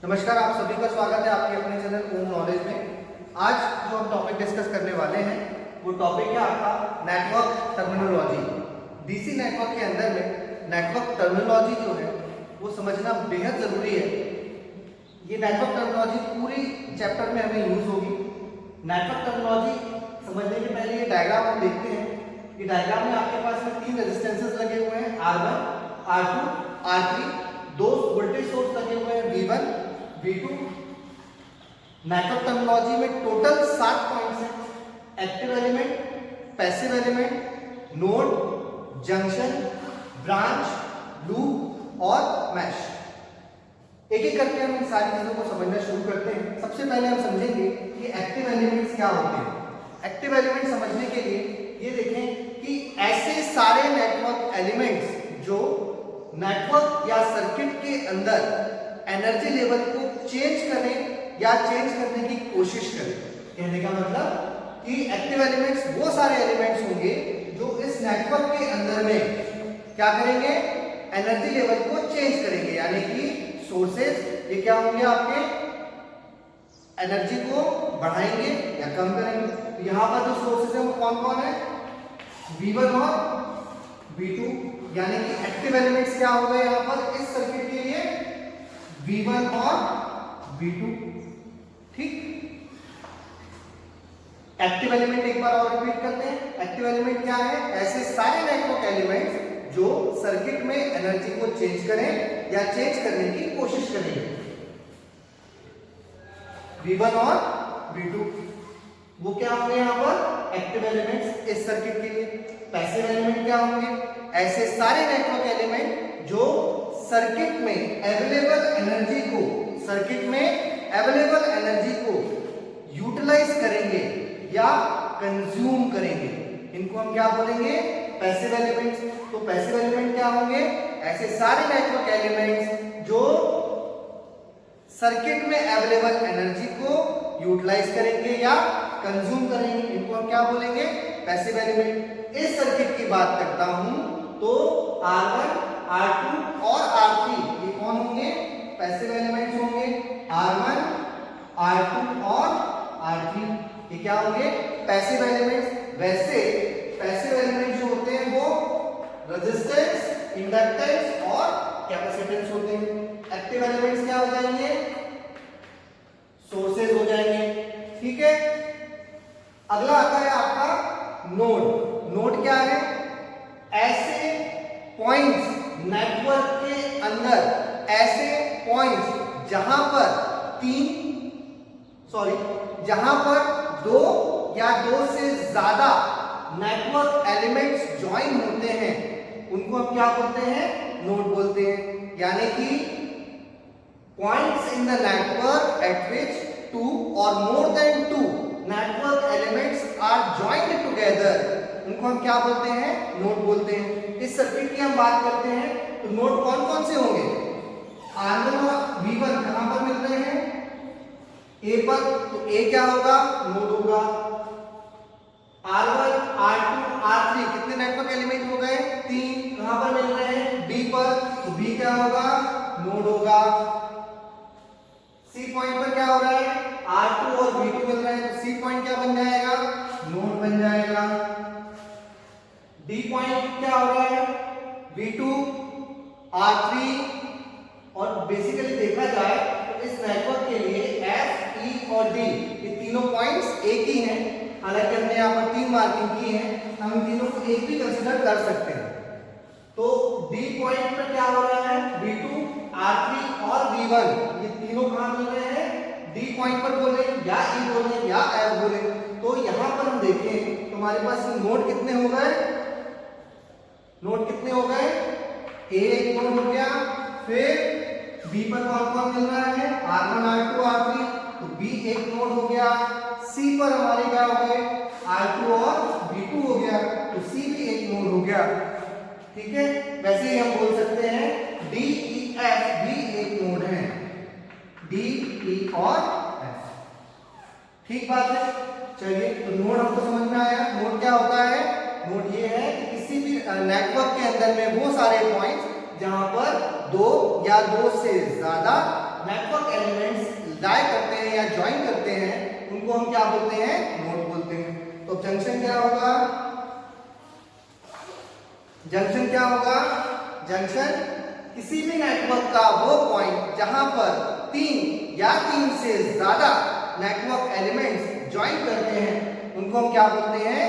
नमस्कार, आप सभी का स्वागत है आपके अपने चैनल ओम नॉलेज में। आज जो हम टॉपिक डिस्कस करने वाले हैं वो टॉपिक है आपका नेटवर्क टर्मिनोलॉजी। डीसी नेटवर्क के अंदर में नेटवर्क टर्मिनोलॉजी जो है वो समझना बेहद जरूरी है। ये नेटवर्क टर्मिनोलॉजी पूरी चैप्टर में हमें यूज होगी। नेटवर्क टर्मिनोलॉजी समझने के पहले ये डायग्राम हम देखते हैं। ये डायग्राम में आपके पास में 3 रेजिस्टेंसेस लगे हुए हैं, R1, R2, R3। 2 voltage source लगे हुए हैं, V1, V2। नेटवर्क टर्मिनोलॉजी में टोटल 7 पॉइंट्स हैं। Active element, passive element, node, junction, branch, loop और मैश। एक एक करके हम इन सारी चीजों को समझना शुरू करते हैं। सबसे पहले हम समझेंगे कि एक्टिव एलिमेंट्स क्या होते हैं। एक्टिव एलिमेंट समझने के लिए ये देखें कि ऐसे सारे नेटवर्क एलिमेंट्स जो नेटवर्क या सर्किट के अंदर एनर्जी लेवल को चेंज करें या चेंज करने की कोशिश करें। कहने का मतलब कि एक्टिव एलिमेंट्स वो सारे एलिमेंट्स होंगे जो इस नेटवर्क के अंदर में क्या करेंगे, एनर्जी लेवल को चेंज करेंगे। यानी कि सोर्सेज ये क्या होंगे, आपके एनर्जी को बढ़ाएंगे या कम करेंगे। तो यहां पर जो सोर्सेज है वो कौन कौन है, V1 और V2। यानी कि एक्टिव एलिमेंट्स क्या हो गए यहां पर इस सर्किट के लिए, V1 और V2। ठीक, एक्टिव एलिमेंट एक बार और रिपीट करते हैं। एक्टिव एलिमेंट क्या है, ऐसे सारे नेटवर्क एलिमेंट्स जो सर्किट में एनर्जी को चेंज करें या चेंज करने की कोशिश करेंगे। V1 और V2 वो क्या होंगे यहां पर एक्टिव एलिमेंट्स इस सर्किट के लिए। पैसिव एलिमेंट क्या होंगे, ऐसे सारे नेटवर्क एलिमेंट जो सर्किट में अवेलेबल एनर्जी को यूटिलाइज करेंगे या कंज्यूम करेंगे, इनको हम क्या बोलेंगे, पैसिव एलिमेंट्स। तो पैसिव एलिमेंट क्या होंगे, ऐसे सारे नेटवर्क एलिमेंट्स जो सर्किट में अवेलेबल एनर्जी को यूटिलाइज करेंगे या कंज्यूम करेंगे, इनको हम क्या बोलेंगे, पैसिव एलिमेंट। इस सर्किट की बात करता हूं तो R1, R2 और R3 ये कौन होंगे, पैसिव एलिमेंट्स होंगे। R1, R2 और R3 ये क्या होंगे, पैसिव एलिमेंट्स। वैसे पैसिव एलिमेंट्स जो होते हैं वो रेजिस्टेंस, इंडक्टेंस और कैपेसिटेंस होते हैं। एक्टिव एलिमेंट्स क्या हो जाएंगे, सोर्सेज हो जाएंगे। ठीक है, अगला आता है आपका नोड। नोड क्या है, ऐसे पॉइंट्स नेटवर्क के अंदर, ऐसे पॉइंट्स जहां पर 2 या 2 से ज्यादा नेटवर्क एलिमेंट्स ज्वाइन होते हैं, उनको हम क्या बोलते हैं, नोड बोलते हैं। यानी कि points in the network at which 2 or more than 2 network elements are joined together, उनको हम क्या बोलते हैं, नोड बोलते हैं। इस सर्किट की हम बात करते हैं तो नोड कौन कौन से होंगे, R1 और V1 कहां पर मिल रहे हैं, A पर। तो A क्या होगा, नोड होगा। R1, R2, R3 कितने नेटवर्क एलिमेंट हो गए, 3। कहां पर मिल रहे हैं, B पर। तो B क्या होगा, नोड होगा। C पॉइंट पर क्या हो रहा है, R2 और V2 मिल रहे हैं, तो C पॉइंट क्या बन जाएगा, नोड बन जाएगा। D पॉइंट क्या हो रहा है, V2, R3। और बेसिकली देखा जाए तो इस नेटवर्क के लिए F, E और D ये तीनों पॉइंट्स एक ही हैं। हालांकि हमने यहाँ पर 3 मार्किंग की है, हम इन तीनों को एक भी कंसीडर कर सकते हैं। तो D पॉइंट पर क्या हो रहा है, V2, R3 और V1 ये तीनों कहां मिल रहे हैं, D पॉइंट पर बोले या E बोले या F बोले। तो यहां पर हम देखें तो हमारे पास नोड कितने हो गए, A एक नोड हो गया। फिर B पर कौन कौन मिल रहा है, R1, R2, R3। तो B एक नोड हो गया। C पर हमारे क्या हो गए, R2 और V2 हो गया, तो C भी एक नोड हो गया। ठीक है, वैसे ही हम बोल सकते हैं D, E, F भी एक नोड है, D, E और F। ठीक बात है। चलिए, तो नोड हमको समझ में आया। नोड क्या होता है, नोड ये है कि किसी भी नेटवर्क के अंदर में वो सारे पॉइंट्स जहां पर 2 या 2 से ज्यादा नेटवर्क एलिमेंट्स लाई करते हैं या ज्वाइन करते हैं उनको हम क्या बोलते हैं, नोड बोलते हैं। तो जंक्शन क्या होगा, जंक्शन क्या होगा, जंक्शन किसी भी नेटवर्क का वो पॉइंट जहां पर तीन या तीन से ज्यादा नेटवर्क एलिमेंट्स ज्वाइन करते हैं उनको हम क्या बोलते हैं,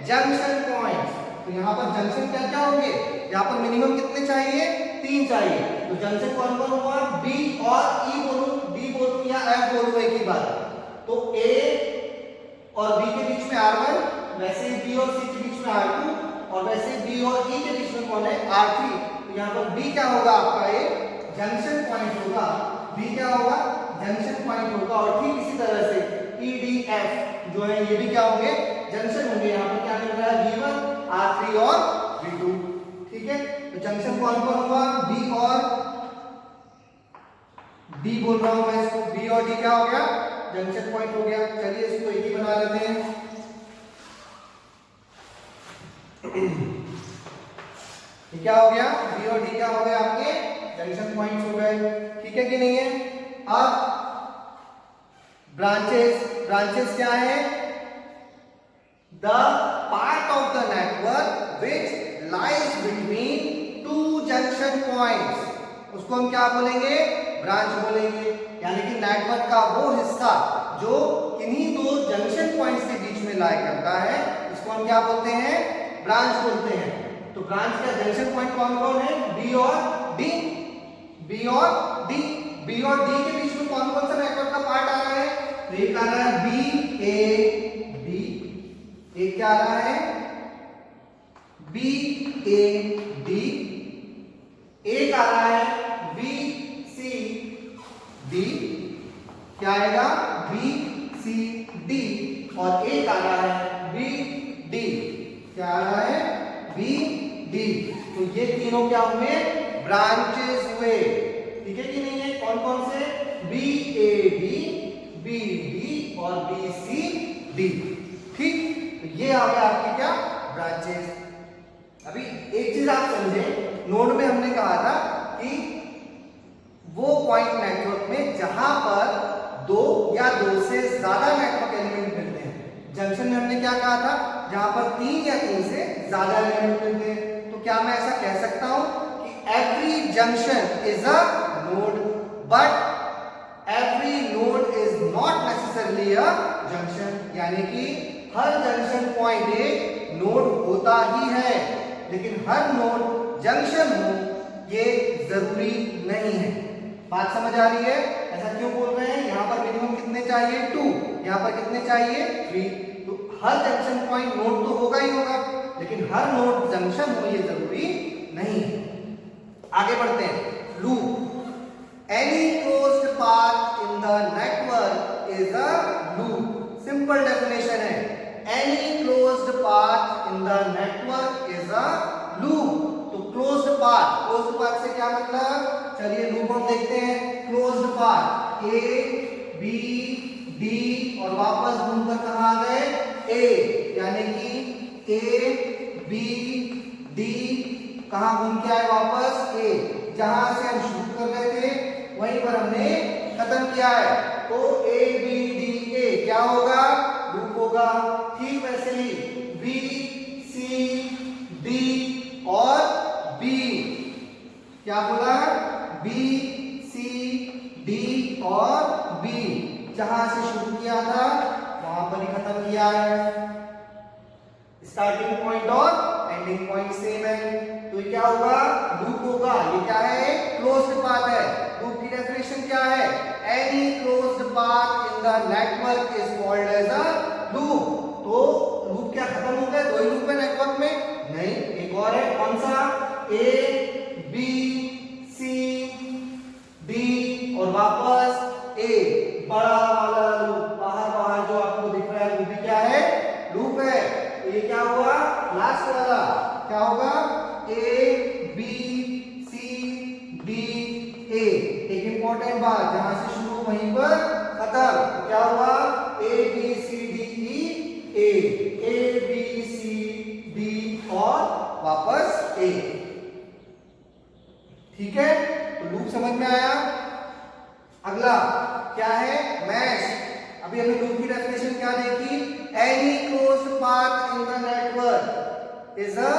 जंक्शन पॉइंट्स। तो यहाँ पर जंक्शन क्या क्या होंगे, यहाँ पर मिनिमम कितने चाहिए, तीन चाहिए। तो जंक्शन कौन कौन हुआ, बी और ई बोलूं, डी बोलूं या एफ बोलूं, एक ही बात। तो ए और बी के बीच में R1, वैसे ही बी और सी के बीच में R2 और वैसे बी और ई के बीच में कौन है, R3। तो यहाँ पर बी क्या होगा, आपका एक जंक्शन पॉइंट होगा, बी क्या होगा, जंक्शन पॉइंट होगा। और ठीक इसी तरह से ई डी एफ जो है ये भी क्या होंगे, जंक्शन होंगे। यहाँ पर क्या मिल रहा है, V1, R3 और V2। ठीक है, तो जंक्शन कौन कौन हुआ, बी और डी बोल रहा हूं मैं इसको, बी और डी क्या हो गया, जंक्शन पॉइंट हो गया। चलिए इसको एक ही बना लेते हैं। ये क्या हो गया, बी और डी क्या हो गए, आपके जंक्शन पॉइंट्स हो गए। ठीक है कि नहीं है। अब ब्रांचेस, ब्रांचेस क्या है, the part of the network which lies between two junction points, उसको हम क्या बोलेंगे, ब्रांच बोलेंगे। यानी कि नेटवर्क का वो हिस्सा जो किन्हीं दो जंक्शन पॉइंट्स के बीच में लाई करता है, इसको हम क्या बोलते हैं, ब्रांच बोलते हैं। तो ब्रांच का जंक्शन पॉइंट कौन कौन है, बी और डी, बी और डी। बी और डी के बीच में कौन कौन सा नेटवर्क का पार्ट आ रहा है, तो एक आ रहा है बी ए डी, एक क्या आ रहा है, बी ए डी, एक आ रहा है बी सी डी, क्या आएगा, बी सी डी, और एक आ रहा है बी डी, क्या आ रहा है, बी डी। तो ये तीनों क्या हुए, ब्रांचेस हुए। ठीक है कि नहीं है, कौन कौन से, B A D, B D और बी सी डी। ठीक, तो ये आ गया आपके क्या, ब्रांचेस। अभी एक चीज आप समझे, नोड में हमने कहा था कि वो पॉइंट नेटवर्क में जहां पर दो या दो से ज्यादा नेटवर्क एलिमेंट मिलते हैं। जंक्शन में हमने क्या कहा था, जहां पर तीन या तीन से ज्यादा एलिमेंट मिलते हैं। तो क्या मैं ऐसा कह सकता हूं कि every junction is a node, but every node is not necessarily a junction. यानी कि हर जंक्शन पॉइंट एक नोड होता ही है, लेकिन हर नोड जंक्शन हो ये जरूरी नहीं है। बात समझ आ रही है, ऐसा क्यों बोल रहे हैं, यहाँ पर मिनिमम कितने चाहिए, 2, यहाँ पर कितने चाहिए, 3। तो हर जंक्शन पॉइंट नोड तो होगा ही होगा, लेकिन हर नोड जंक्शन हो ये जरूरी नहीं है। आगे बढ़ते हैं, loop, any closed path in the network is a loop. Simple definition है, any closed path in the network is a loop. तो क्लोज्ड पाथ, क्लोज्ड पाथ से क्या मतलब, चलिए लूप हम देखते हैं। Closed path A B D और वापस घूमकर कहां आ गए, ए, यानी कि ए बी डी कहां घूम के आए, वापस ए, जहां से हम शुरू कर रहे थे वहीं पर हमने खत्म किया है। तो ए बी डी ए क्या होगा, लूप होगा। ठीक वैसे ही बी सी डी और बी, क्या बोला, बी सी डी और बी, जहां से शुरू किया था वहां पर ही खत्म किया है। स्टार्टिंग पॉइंट और एंडिंग पॉइंट सेम है, तो ये क्या होगा, लूप होगा। ये क्या है, क्लोज्ड पाथ है। लूप की डेफिनेशन क्या है, any closed path in the network is called as a loop. तो लूप क्या खत्म हो गया, दो ही लूप है नेटवर्क में, नहीं, एक और है, कौन सा, ए बी सी डी और वापस ए, बड़ा वाला लूप, बाहर बाहर जो आपको दिख रहा है वो भी क्या है, लूप है। तो ये क्या हुआ, लास्ट वाला क्या होगा, ए बी सी डी ए। एक इंपॉर्टेंट बात, जहां से शुरू वहीं पर खत्म। तो क्या हुआ, A B C D E A B C D और वापस ए। ठीक है, तो लूप समझ में आया। अगला क्या है, मैश। अभी हमने लूप की डेफिनेशन क्या देखी, any closed path in the network is a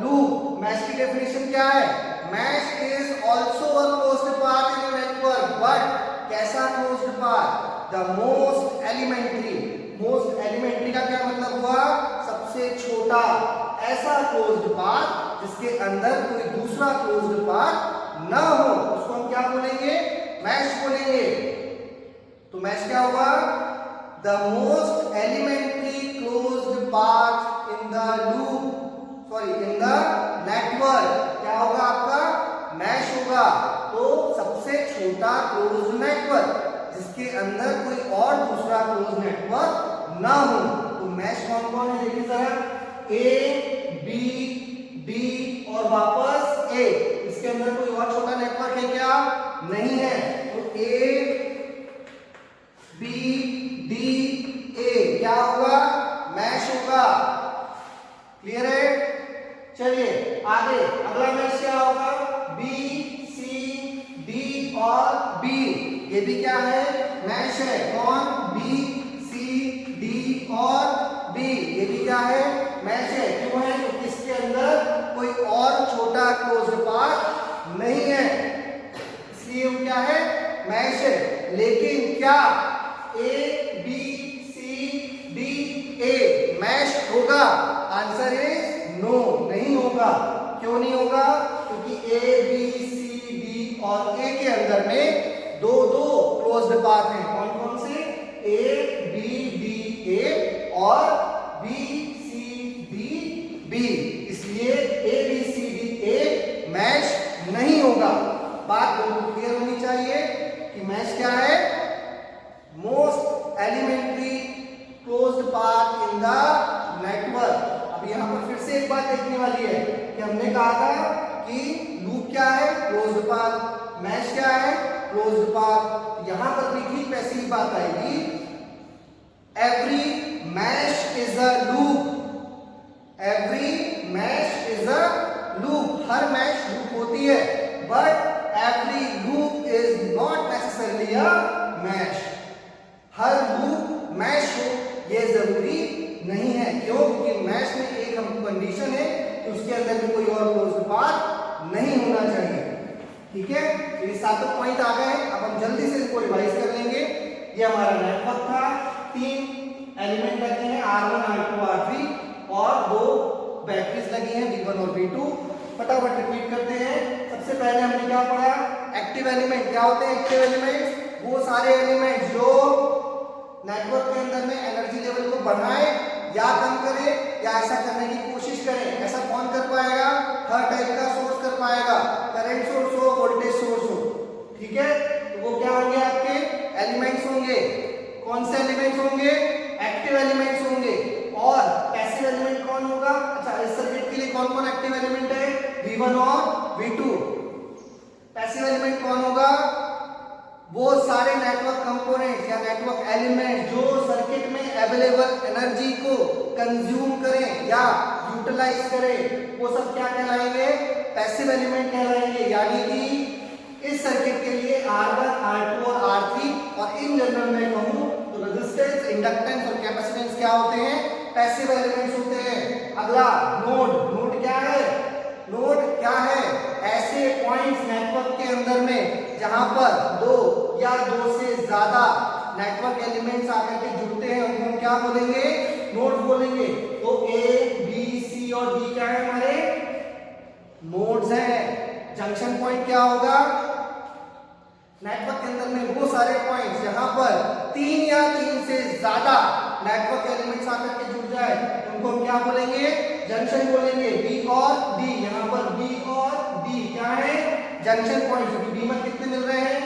loop. Mesh की डेफिनेशन क्या है, mesh is also a closed path in a network, but कैसा closed path, the most elementary. Most elementary का क्या मतलब हुआ, सबसे छोटा, ऐसा क्लोज्ड पाथ जिसके अंदर कोई दूसरा क्लोज्ड पाथ ना हो, उसको हम क्या बोलेंगे, मैश बोलेंगे। तो मैश क्या हुआ, the most elementary closed path in the loop, sorry in the network, क्या होगा आपका, मैश होगा। तो सबसे छोटा क्लोज्ड नेटवर्क जिसके अंदर कोई और दूसरा क्लोज्ड नेटवर्क ना हो। तो मैश कौन कौन है, देखिए जरा, ए बी डी और वापस ए, इसके अंदर कोई और छोटा नेटवर्क है क्या, नहीं है। तो ए बी डी ए क्या होगा, मैश होगा। क्लियर है, चलिए आगे, अगला मैश क्या होगा, बी सी डी और बी, ये भी क्या है, मैश है। कौन, बी सी डी और बी, ये भी क्या है, मैश है। क्यों है, क्योंकि इसके अंदर कोई और छोटा क्लोज्ड पाथ नहीं है, इसलिए वो क्या है, मैश है। लेकिन क्या A B C D A mesh होगा, आंसर इज नो, नहीं होगा। क्यों नहीं होगा, क्योंकि ए बी सी डी और ए के अंदर में दो दो क्लोज्ड पाथ हैं। कौन कौन से, ए बी डी ए और बी सी डी बी, इसलिए A B C D A mesh नहीं होगा। बात बिल्कुल क्लियर होनी चाहिए कि मैश क्या है, most elementary closed path in the network. अब यहां पर फिर से एक बात देखने वाली है कि हमने कहा था कि लूप क्या है, क्लोज्ड पाथ, मैश क्या है, क्लोज्ड पाथ। यहां पर भी ठीक वैसी ही बात आएगी, every mesh is a loop, every mesh is a loop, हर मैश लूप होती है, but every loop is not necessarily a mesh. हर लूप मैश हो ये जरूरी नहीं है। क्यों, क्योंकि मैश में एक हमको कंडीशन है कि उसके अंदर भी कोई और क्लोज्ड पाथ नहीं होना चाहिए। ठीक है, ये सातों पॉइंट आ गए। अब हम जल्दी से इसको रिवाइज कर लेंगे। ये हमारा नेटवर्क था, 3 एलिमेंट लगे हैं, R1 R2 R3 और 2 बैटरीज लगी हैं, V1 और V2। फटाफट रिपीट करते हैं। सबसे पहले हमने क्या पढ़ा, एक्टिव एलिमेंट। क्या होते हैं एक्टिव एलिमेंट, वो सारे एलिमेंट जो नेटवर्क के अंदर में एनर्जी लेवल को बढ़ाए या कम करे या ऐसा करने की कोशिश करें। ऐसा कौन कर पाएगा, हर टाइप का सोर्स कर पाएगा, करंट सोर्स हो, वोल्टेज सोर्स हो। ठीक है, तो वो क्या होंगे, आपके एलिमेंट्स होंगे। कौन से एलिमेंट्स होंगे, एक्टिव एलिमेंट्स होंगे। और पैसिव एलिमेंट कौन होगा, अच्छा इस सर्किट के लिए कौन कौन एक्टिव एलिमेंट है, V1 और V2। पैसिव एलिमेंट कौन होगा, वो सारे नेटवर्क कंपोनेंट या नेटवर्क एलिमेंट जो सर्किट में अवेलेबल एनर्जी को कंज्यूम करें या यूटिलाइज करें, वो सब क्या कहलाएंगे, पैसिव एलिमेंट कहलाएंगे। यानी कि इस सर्किट के लिए R1 R2 और R3, और इन जनरल में कहूं तो रेजिस्टेंस, इंडक्टेंस और कैपेसिटेंस क्या होते हैं, पैसिव एलिमेंट्स होते हैं। अगला नोड, नोड क्या है, नोड क्या है, ऐसे पॉइंट्स नेटवर्क के अंदर में जहां पर 2 या 2 से ज्यादा नेटवर्क एलिमेंट्स आकर के जुड़ते हैं, उनको हम क्या बोलेंगे, नोड बोलेंगे। तो ए बी सी और डी क्या है, हमारे नोड्स हैं। जंक्शन पॉइंट क्या होगा, नेटवर्क के अंदर में वो सारे पॉइंट्स जहां पर 3 या 3 से ज्यादा नेटवर्क एलिमेंट्स आकर के जुड़ जाए, उनको हम क्या बोलेंगे, जंक्शन बोलेंगे। बी और डी, यहाँ पर बी और डी क्या है, जंक्शन पॉइंट। बी में कितने मिल रहे हैं,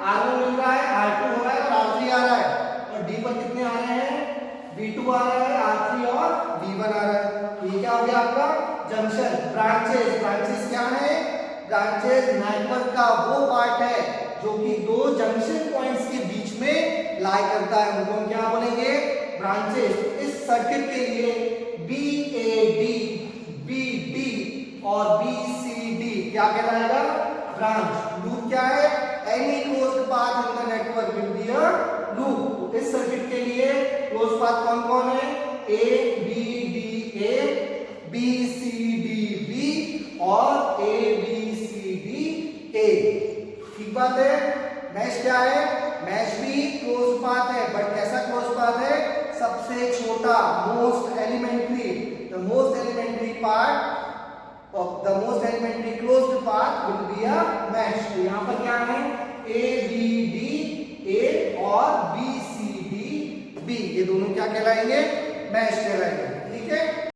R1 मिल रहा है, R2 हो रहा है और R3 आ रहा है, और डी पर कितने आ रहे हैं, V2 आ रहा है, R3 और V1 आ रहा है। तो ये क्या हो गया आपका जंक्शन। ब्रांचेस, ब्रांचेस क्या है, ब्रांचेस नेटवर्क का वो पार्ट है जो कि 2 जंक्शन पॉइंट्स के बीच में लाई करता है, उनको हम क्या बोलेंगे, ब्रांचेस। इस सर्किट के लिए BAD, BD और BCD क्या कहलाएगा, ब्रांच। लूप क्या है? Any closed path in the network will be a loop. इस सर्किट के लिए क्लोज्ड पाथ कौन कौन है? A B D A, B C D B और ए बी सी डी ए। ठीक बात है। मैश क्या है? मैश भी क्लोज्ड पाथ है, बट कैसा क्लोज्ड पाथ है? सबसे छोटा, most elementary, the most elementary part of the most elementary closed path will be a mesh। तो यहाँ पर क्या है? A B D A और B C D B, ये दोनों क्या कहलाएंगे? मैश कहलाएंगे। ठीक है।